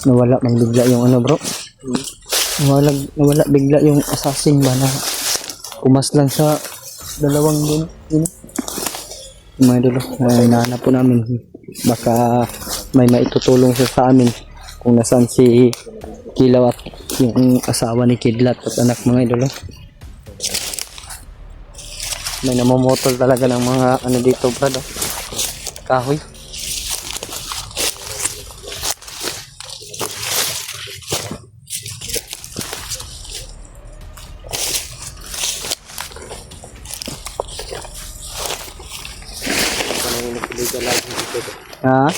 Nawala man bigla yung ano bro. Nawala bigla yung assassin ba na kumas lang sa dalawang din. Mga idol, hinahanap po namin. Baka may maitutulong siya sa amin kung nasaan si Kilaw at yung asawa ni Kidlat at anak mga idol. May namomotol talaga ng mga ano dito brad. Kahoy. Ha?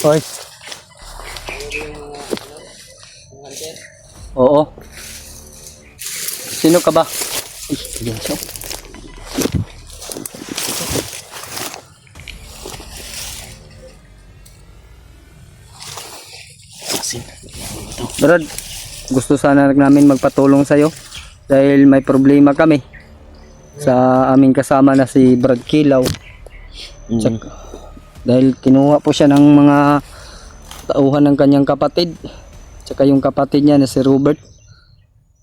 Hoy. Oo. Sino ka ba? Ayan siya. Brad, gusto sana namin magpatulong sa'yo dahil may problema kami sa aming kasama na si Brad Kilaw. Dahil kinuha po siya ng mga tauhan ng kanyang kapatid, tsaka yung kapatid niya na si Robert.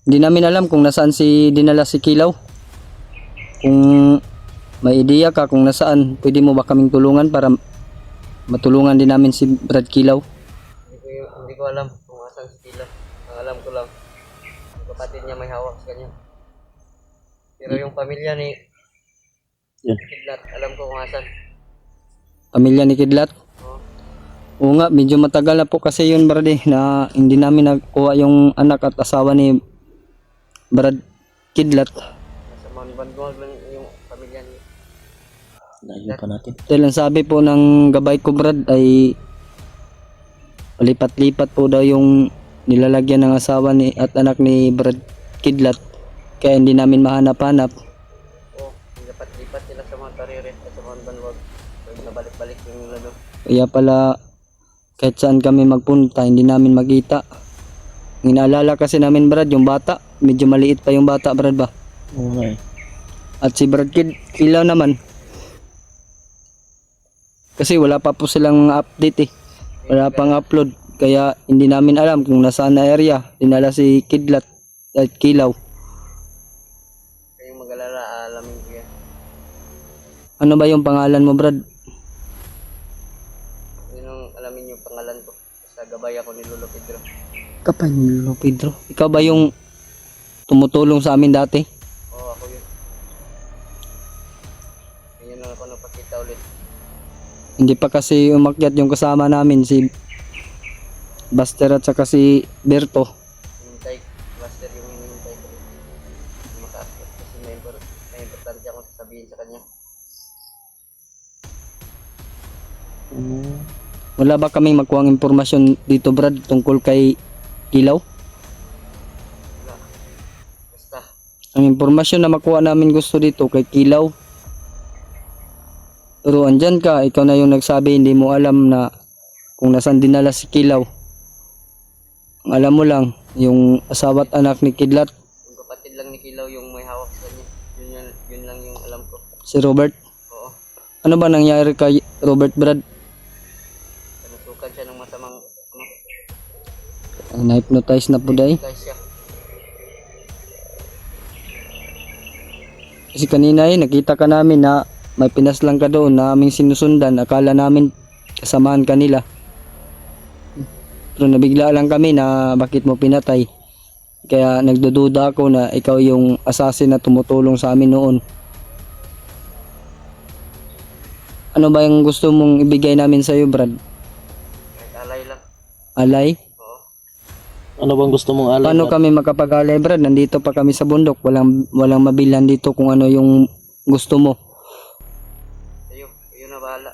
Hindi namin alam kung nasaan dinala si Kilaw. Kung may ideya ka kung nasaan, pwede mo ba kaming tulungan para matulungan din namin si Brad Kilaw? Hindi ko alam kung nasaan si Kilaw. Ang alam ko lang, yung kapatid niya may hawak sa kanya. Pero yung pamilya ni Kidlat, alam ko kung nasaan. Pamilya ni Kidlat? Oo nga, medyo matagal na po kasi yun Brad na hindi namin nakuha yung anak at asawa ni Brad Kidlat. Nasa Mount Banduag lang yung pamilya ni Layo pa natin. Dahil ang sabi po ng gabay ko Brad ay lipat-lipat po daw yung nilalagyan ng asawa ni at anak ni Brad Kidlat. Kaya hindi namin mahanap-hanap. lipat sila sa mga tarire at sa Mount Banduag. So, nabalik-balik yung lalo. Kaya pala kahit saan kami magpunta hindi namin makita. Inaalala kasi namin Brad yung bata, medyo maliit pa yung bata Brad ba? Okay. At si Brad Kilaw naman kasi wala pa po silang update wala pang upload kaya hindi namin alam kung nasaan na area dinala si Kidlat at Kilaw. Kayong mag-alala, alamin ko yan. Ano ba yung pangalan mo Brad? Yun ang alamin yung pangalan ko. Sa gabay ako ni Lolo Pedro. Kapay ni Lolo Pedro. Ikaw ba yung tumutulong sa amin dati? Oo, ako yun. Ngayon lang ako napakita ulit. Hindi pa kasi umakyat yung kasama namin si Buster at saka si Berto. Hinintay, Master yung hinintay ko. Makakit kasi may importante akong sasabihin sa kanya. Wala ba kaming makuhang impormasyon dito Brad tungkol kay Kilaw? Wala. Basta, Ang impormasyon na makuha namin gusto dito kay Kilaw. Pero andyan ka, ikaw na yung nagsabi hindi mo alam na kung nasaan dinala si Kilaw. Ang alam mo lang, yung asawa at anak ni Kidlat, yung kapatid lang ni Kilaw yung may hawak sa kanya. Yun lang yung alam ko. si Robert. Oo. Ano ba nangyari kay Robert Brad? Nanusukan siya ng masamang Na-hypnotize na po dahil. guys siya. Kasi kanina nakita ka namin na may pinaslang ka doon na aming sinusundan. Akala namin kasamaan kanila. Pero nabigla lang kami na bakit mo pinatay. Kaya nagdududa ako na ikaw yung assassin na tumutulong sa amin noon. Ano ba yung gusto mong ibigay namin sa iyo, Brad? Kahit alay lang. Alay? Oo. Ano bang gusto mong alay? Paano kami makapag-alay, Brad? Nandito pa kami sa bundok. Walang mabilhan dito kung ano yung gusto mo. Sa'yo. Yun na bahala.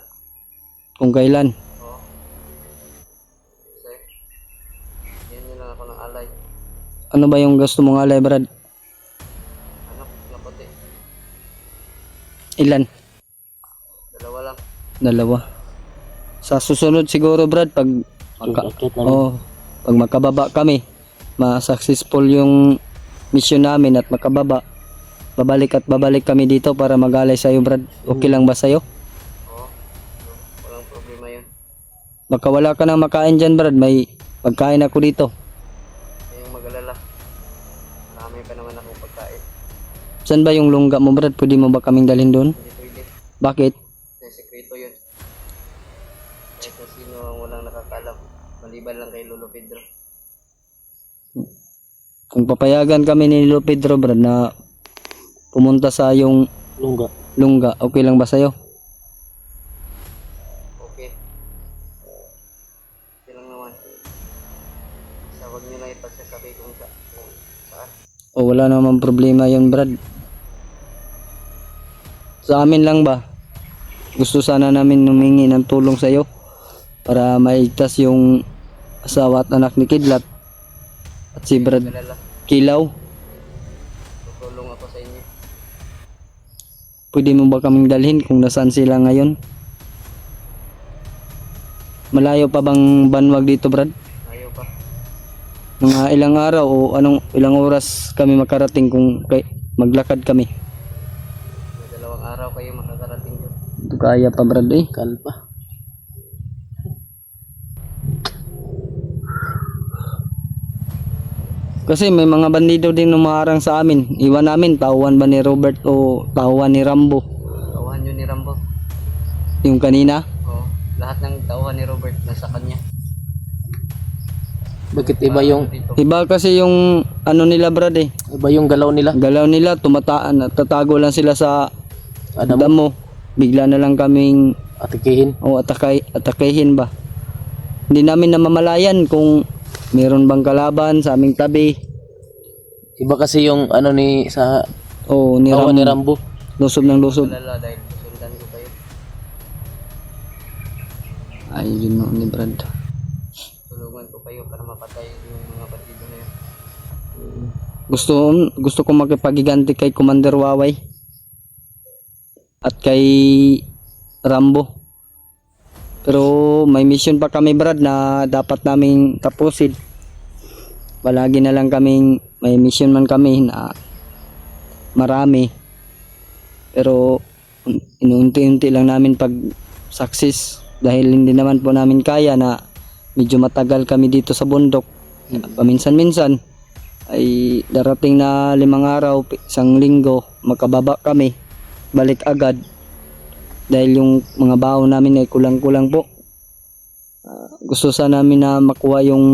Kung kailan. Oo. Sa'yo. Yan lang ako ng alay. Ano ba yung gusto mong alay, Brad? Anak na puti. Ilan? Dalawa lang. Dalawa. Sa susunod siguro, Brad, pag pag makababa kami, ma-successful yung mission namin at makababa, babalik kami dito para mag-alay sa'yo, Brad. Okay lang ba sa'yo? Oo. Walang problema yun. Baka wala ka nang makain dyan, Brad. May pagkain ako dito. Kayong mag-alala. Marami pa naman akong pagkain. Saan ba yung lungga mo, Brad? Pwede mo ba kaming dalhin doon? Hindi pwede. Bakit? May sekreto yun. Kahit na sino ang walang nakakalam. Maliban lang kay Lolo Pedro. Kung papayagan kami ni Lolo Pedro, Brad, na pumunta sa yung Lungga. lungga, okay lang ba sa'yo? Okay. Okay lang naman. Basta huwag nyo lang ipagsasabi kung saan. O wala namang problema yun, Brad. Sa amin lang ba? Gusto sana namin humingi ng tulong sa'yo para maigtas yung asawa at anak ni Kidlat at si Brad Mag-alala. Kilaw. Tutulong ako sa inyo. Pwede mo ba kaming dalhin kung nasaan sila ngayon? Malayo pa bang banwag dito, Brad? Ayaw pa. Mga ilang araw o ilang oras kami makarating kung maglakad kami? May 2 araw kayo makakarating doon. Ito kaya pa, Brad, eh. Kalpa. Kasi may mga bandido din umaharang sa amin. Iwan namin, tauhan ba ni Robert o tauhan ni Rambo? Tauhan nyo ni Rambo. Yung kanina. Oo. Lahat ng tauhan ni Robert nasa kanya. Bakit iba yung Dito. Iba kasi yung ano nila, Brad, eh. iba yung galaw nila? Galaw nila, tumataan, tatago lang sila sa Adam damo. Bigla na lang kaming atikihin. atakehin ba. Hindi namin namamalayan kung meron bang kalaban sa aming tabi. Iba kasi yung ano ni sa O ni tawa Ram, ni Rambo. lusob ng lusob. Alala dahil susundan ko kayo. Ay, yun no, ni Brad. Tulungan ko kayo para mapatay yung mga bandido na yun. Gusto ko makipagiganti kay Commander Waway at kay Rambo. Pero may mission pa kami, Brad, na dapat naming tapusin. Palagi na lang kaming may mission man kami na marami. Pero inuunti-unti lang namin pag success dahil hindi naman po namin kaya na medyo matagal kami dito sa bundok. Paminsan-minsan ay darating na 5 araw, 1 linggo, makababa kami, balik agad. Dahil yung mga baon namin ay kulang-kulang po. Gusto sana namin na makuha yung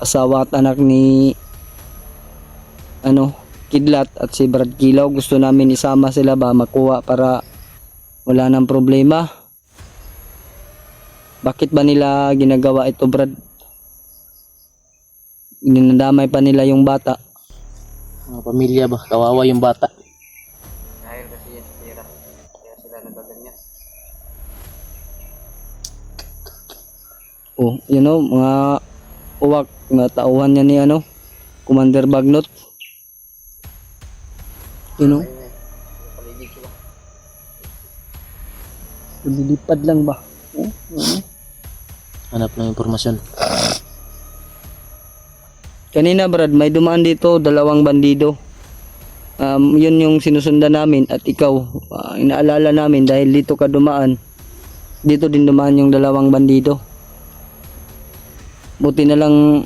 asawa at anak ni Kidlat at si Brad Kilaw. Gusto namin isama sila ba makuha para wala nang problema. Bakit ba nila ginagawa ito, Brad? Dinadamay pa nila yung bata. Mga pamilya ba? Kawawa yung bata. Dahil kasi yan sa pera. Kaya sila nagkaganyan. Oh, mga uwak na tauhan niya ni Commander Bagnot. Ayun eh. Paligid sila. Lumilipad lang ba? Hanap ng impormasyon. Kanina, Brad, may dumaan dito 2 bandido. Yun yung sinusundan namin at ikaw, inaalala namin dahil dito ka dumaan. Dito din dumaan yung 2 bandido. Buti na lang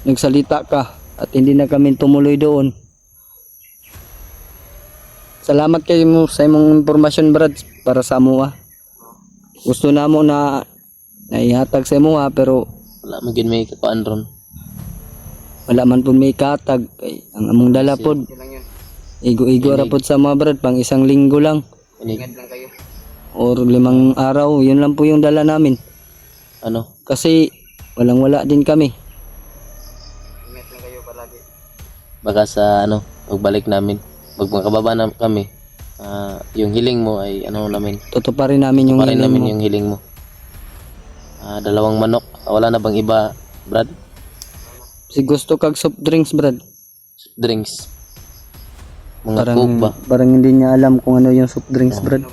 nagsalita ka at hindi na kami tumuloy doon. Salamat kayo mo sa imong impormasyon, Brad, para sa mua. Gusto na mo na naihatag sa mua pero Wala magin may kapaan ron. wala man po may katag. Kay ang among dala pod Yun lang yun. igo-igo ra pod sa mga, Brad, pang 1 linggo lang Ingat lang kayo. or 5 araw. Yun lang po yung dala namin Ano? kasi walang-wala din kami. Ingat lang kayo palagi. Baka sa pagbalik namin. Pag makababa na kami, yung hiling mo ay namin. Tutuparin namin yung Parin hiling namin mo. yung hiling mo. 2 manok. Wala na bang iba, Brad? Si gusto kag soft drinks, Brad. Drinks. Mga coke ba? Parang hindi niya alam kung ano yung soft drinks, Brad.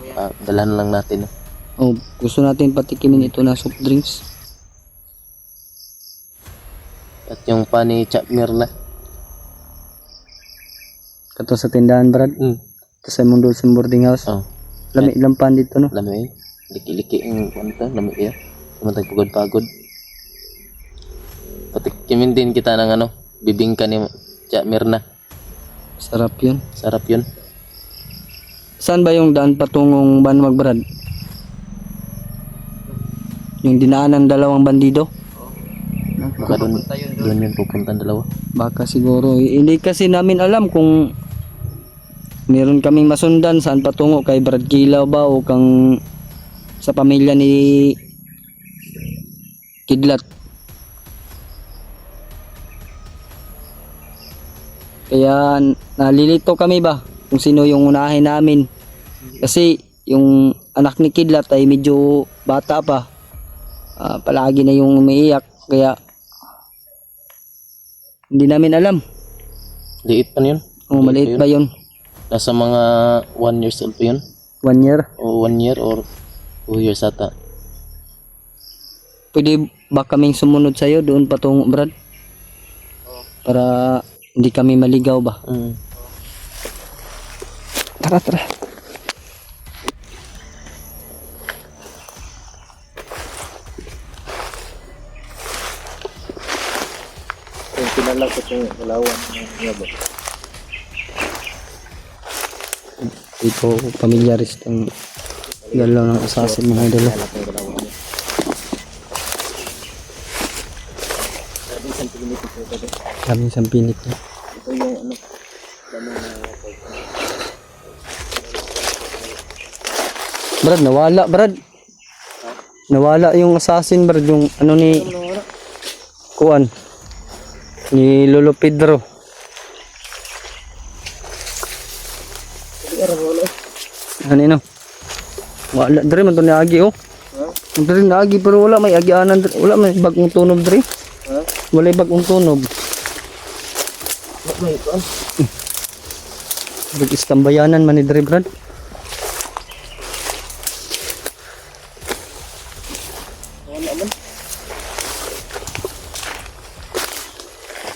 Dalhan lang natin. Oh, gusto natin patikimin ito na soft drinks. At yung pa ni Chap Mirla. Kato sa tindahan, Brad. Ito sa imong doon sa boarding house. Oh, Lami lampan dito, no? lami eh. Liki-liki ang kwanta, lami eh. Naman pagod-pagod. Patikimin din kita ng ano, bibingka ni Tia Mirna. Sarap yun. Sarap yun. Saan ba yung daan patungong Banwag, Brad? Yung dinaan ng dalawang bandido? Baka doon, Punta yun doon. doon yun pupuntan dalawa. Baka siguro. Hindi kasi namin alam kung meron kaming masundan saan patungo, kay Brad Kilaw ba o kang sa pamilya ni Kidlat. Kaya nalilito kami ba kung sino yung unahin namin. Kasi yung anak ni Kidlat ay medyo bata pa. Palagi na yung umiiyak. Kaya hindi namin alam. Liit pa yun. Oh, maliit ba yun? Nasa mga 1 years old pa yun. 1 year? O 1 year or 2 years ata. Pwede ba kaming sumunod sa'yo doon patungo, Brad? Para hindi kami maligaw ba? Tara, tara. Yung pinalak ko itong dalawan. Ito, pamilyaris ng galaw ng assassin, mga idol. Kaming sampinit niya. Ito yung ano. Brad, nawala, Brad. Nawala yung assassin, Brad. Yung ano ni Kuan. Ni Lolo Pedro. Ano yun? Wala, Dre, man ito ni Agi, oh. Dre, na Agi, pero wala may agianan, Dre. Wala may bagong tunog, Dre. Wala yung bagong tunog. Bag-istambayanan man ni Dre, Brad.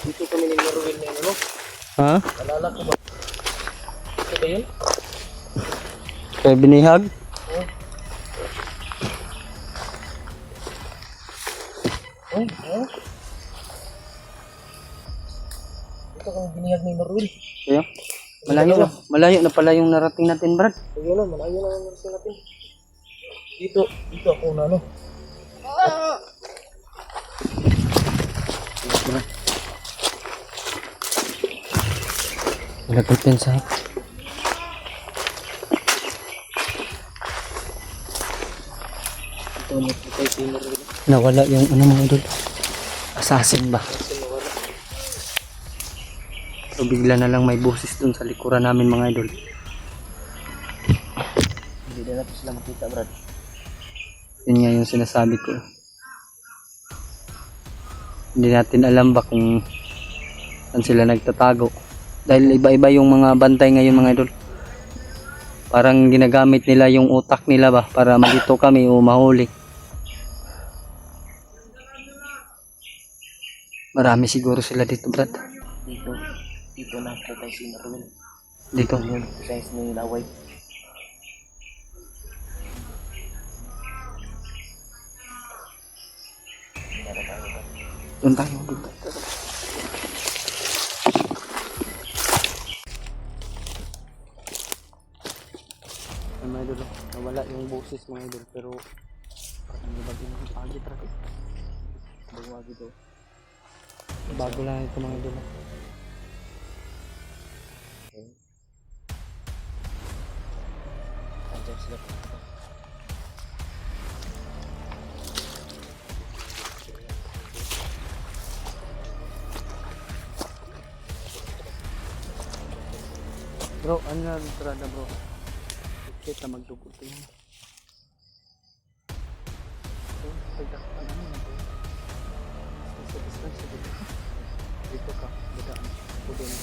Dito kami ni Marwin na ano. Ha? Alala ko ba? Ito ba yun? Kaya binihag? Ito kami binihag ni Marwin. Kaya? Malayo na pala yung narating natin, Brad. Sige na, malayo na ang natin natin. Dito ako na ano. Lagutin sa Ito kay si Marwin. nawala yung ano, mga idol. Assassin ba? So bigla na lang may boses dun sa likuran namin, mga idol. Hindi na natin sila makita, Brad. Yun nga yung sinasabi ko. Hindi natin alam ba kung saan sila nagtatago. Dahil iba-iba yung mga bantay ngayon, mga idol. Parang ginagamit nila yung utak nila ba para malito kami o mahuli. Marami siguro sila dito, Brad. Dito na ako kay si Marwin. Dito. Yung size ng laway. Doon tayo, doon tayo. Mga idol, nawala yung boses, mga idol, pero parang may bagong pagi traffic. Bumagi daw. Bago lang ito, mga idol. Andiyan sila. Bro, ano na entrada, bro? Kita magdugot yun. Dito ka, dadaan. Pudo na.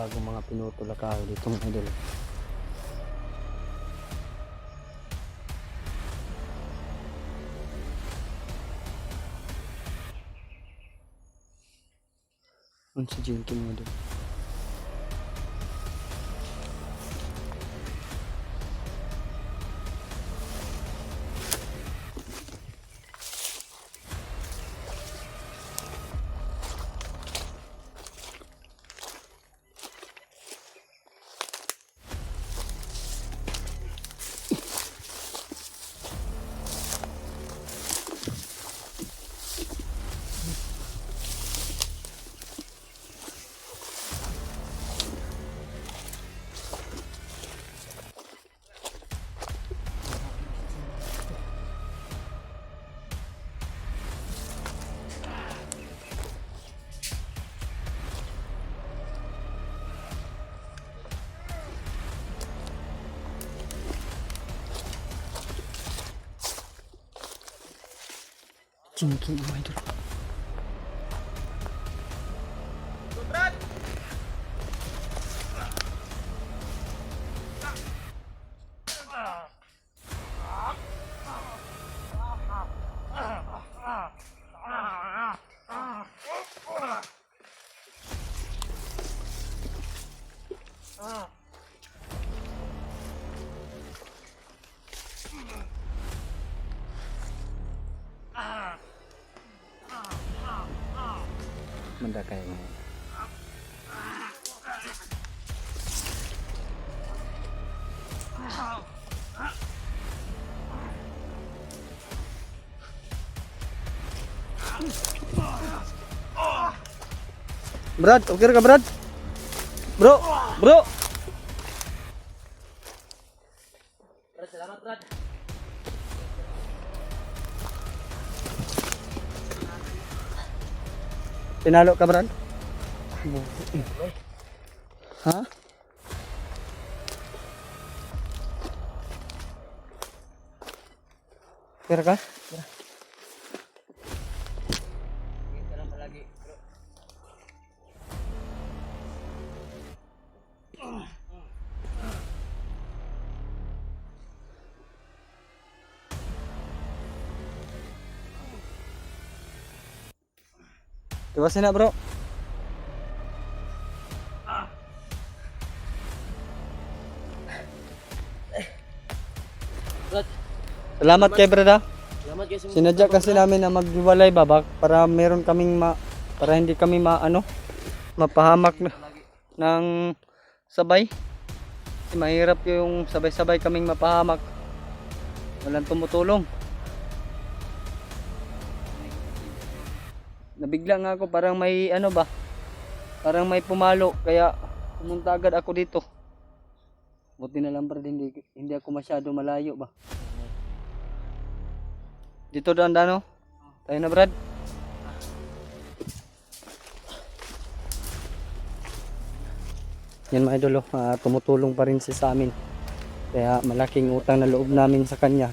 bagong mga pinutol na kahoy dito mga idol. Ang si Jinky mga idol. Jinky mga idol. Manda kayo mga idol. Brad, okay ka Brad? Bro, bro. Brad, salamat Brad. Pinalo ka Brad? Ha? Kira ka? Ingat ka lang palagi bro. Iwasin na bro. Brad, Salamat kay Brad ha. salamat guys. Sinadya kasi namin na maghiwalay babak para meron kaming para hindi kami mapahamak ng sabay. Kasi mahirap yung sabay-sabay kaming mapahamak. Walang tumutulong. Nabigla nga ako parang may parang may pumalo kaya pumunta agad ako dito. Buti na lang Brad, hindi ako masyado malayo ba. Dito dano. Tayo na Brad. Yan mga idol, tumutulong pa rin siya sa amin. Kaya malaking utang na loob namin sa kanya.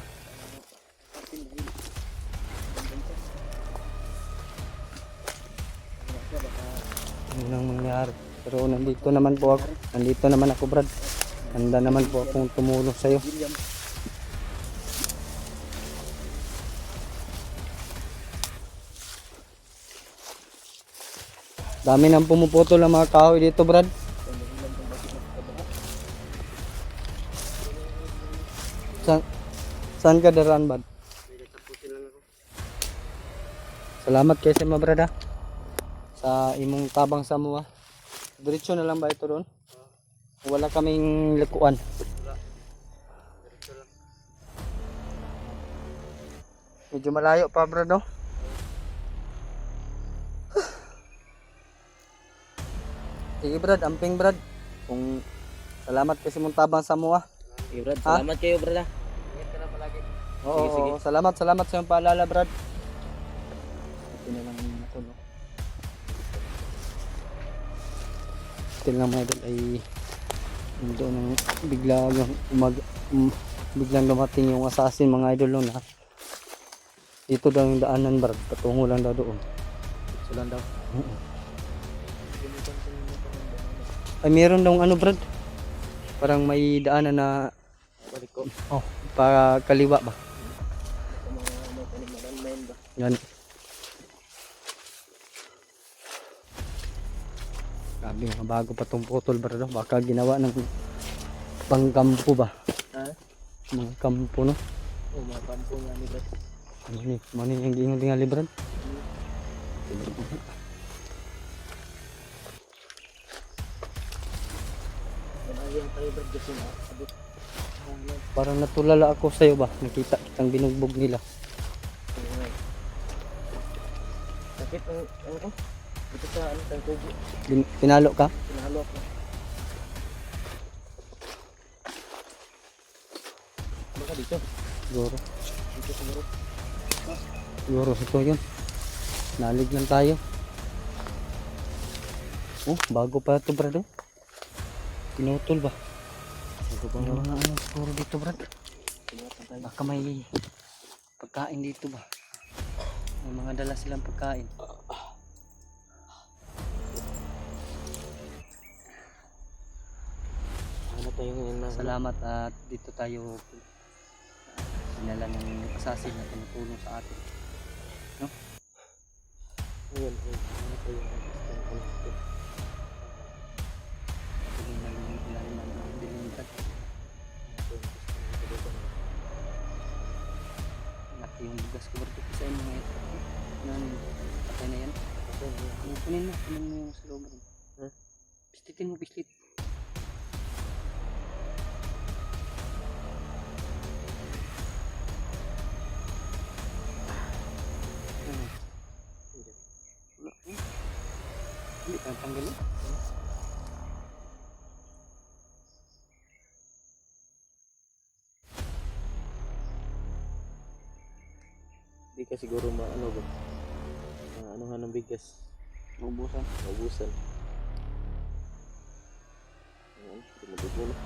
Yun ang mangyari. Pero nandito naman po ako. Nandito naman ako Brad. Handa naman po akong tumulong sa iyo. Dami nang pumuputol ng mga kahoy dito Brad. Saan ka daraan Brad? Salamat kay sa mga Brad ha. Sa imong tabang sa mua. Diretso na lang ba ito doon? Wala kaming likuan. Medyo malayo pa Brad no? Sige Brad, amping Brad. Kung salamat kasi mong tabang sa mua. Sige Brad, salamat kayo Brad. Ingat ka lang palagi. Oo, Sige. salamat sa iyong paalala Brad. Ito na lang ito no. Ito lang mga idol ay doon ang biglang dumating yung assassin mga idol no, na dito daw yung daanan Brad, patungo lang daw doon. So lang daw. Ay, meron daw ano, Brad. Parang may daanan na, Balik ko. oh, para kaliwa ba? May tanim na landmine ba? Yan. Grabe, mga bago pa tong putol, Brad. Oh. Baka ginawa ng pangkampo ba? Ha? Mga kampo, no? Oh, mga kampo nga ni Brad. Ano ni yung giingon tingali, Brad? Ayun tayo Brad kasi na abot. Parang natulala ako sa'yo ba? Nakita kitang binugbog nila. Sakit ang ano ko? Dito sa ano tang kubo. Pinalo ka? Pinahalo ako. Baka dito. Siguro. Dito siguro. Siguro ito yun. Nalig lang tayo. Oh, bago pa ito, Brad. Oh. Pinutol ba? Bago pa Ano nga. ano siguro dito, Brad? Baka may pagkain dito ba? May mga dala silang pagkain. Ano tayo ngayon na? Salamat at dito tayo sinala ng assassin na tumutulong sa atin. Ngayon, ano tayo ngayon? Hindi na lang ilalim ng dilimutad. Laki yung bugas ko Brad. Sa inyo ngayon. Yan, patay na yan. Kunin mo yung sa loob. Huh? Pislitin mo, pislit. Hindi ka tanggalin. Hindi ka siguro maano ba? Anuhan ng bigas. Ubusan. Maubusan. Ayan, tumutog mo na.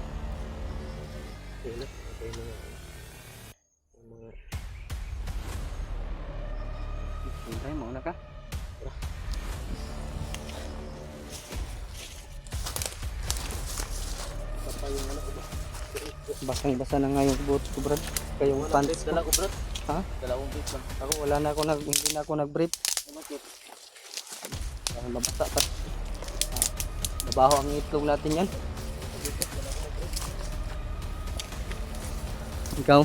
Okay na. Okay na nga. Yung mga... Hintay mo na ka. Sapa yung ano ko ba? Basang-basa na nga yung boots ko, Brad. Kayong pants ko. Dala ko Brad. Ha? Dalawang bit lang. Ako wala na ako hindi na ako nag-brief. Bakit? Dahil mabasa pa. Nabaho ang itlog natin yan. Ikaw?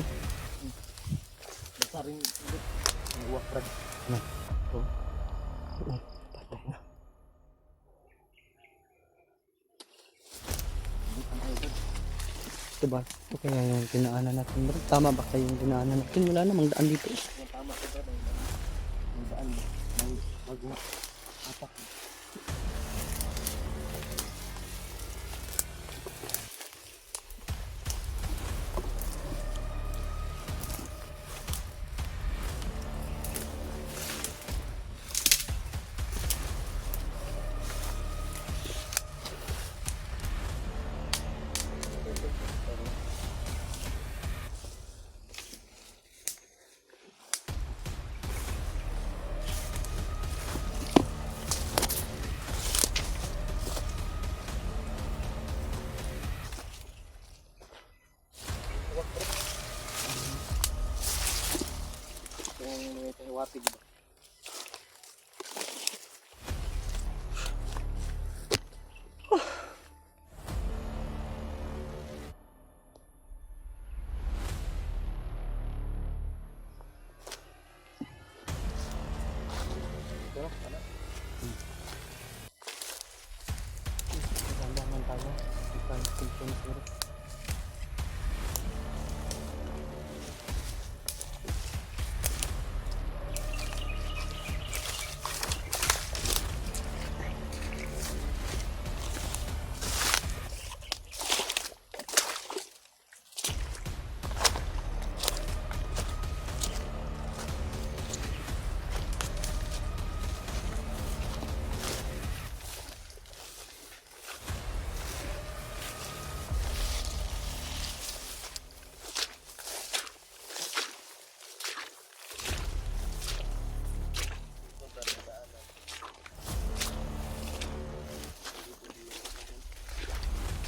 Basta rin bit. Ang uwak Brad. Ano? Oh. Patay na. Diba? Ito kaya yung dinaanan natin, Brad. Tama ba kayo yung dinaanan natin? Wala namang daan dito. Tama ko Brad. Ang daan ba? May magma. Apak. Yung wapig ba? Magandang tayo. Ikan station siguro.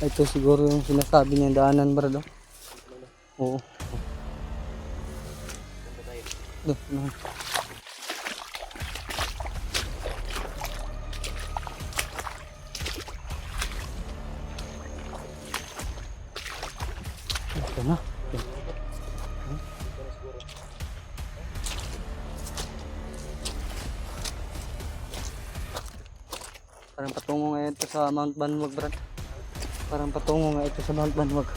Ito siguro yung sinasabi niyang daanan, brad. Oh. Oo. Punta tayo. Doon, ano. Ito na. Parang patungo nga ito sa Mount Banwag, brad. Parang patungo nga ito sa Mount Banwag.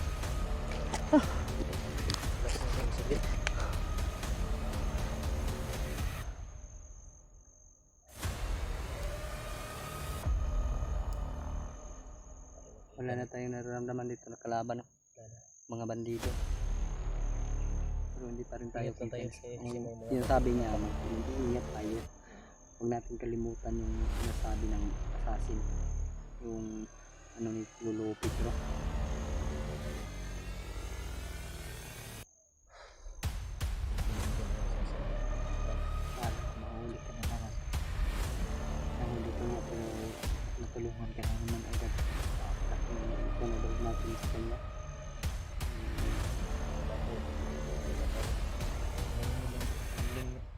Wala na tayong nararamdaman dito na kalaban, no? Mga bandido. Pero hindi pa rin tayo Ingat lang tayo convinced. kasi Ang may mga- sinasabi niya, hindi ingat tayo. Huwag natin kalimutan yung sinasabi ng assassin. Yung ano ni Lolo Pedro. Mahuli ka na naman. Nahuli ka nga pero natulungan ka na naman agad. Kung nabag natin sa kanya.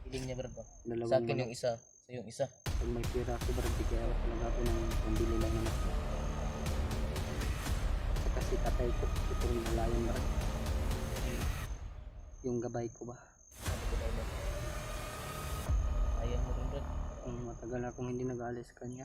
Hiling niya bro. Dalawang Sa akin manok. yung isa. Sa yung isa. Pag may pira ako, parang bigyan ako talaga ako ng pambili lang naman. Kasi tatay ko, ito rin nalayan ba? Yung gabay ko ba? Sabi ko tayo bro. Ayan mo rin bro. Matagal akong hindi nag-aalis sa kanya.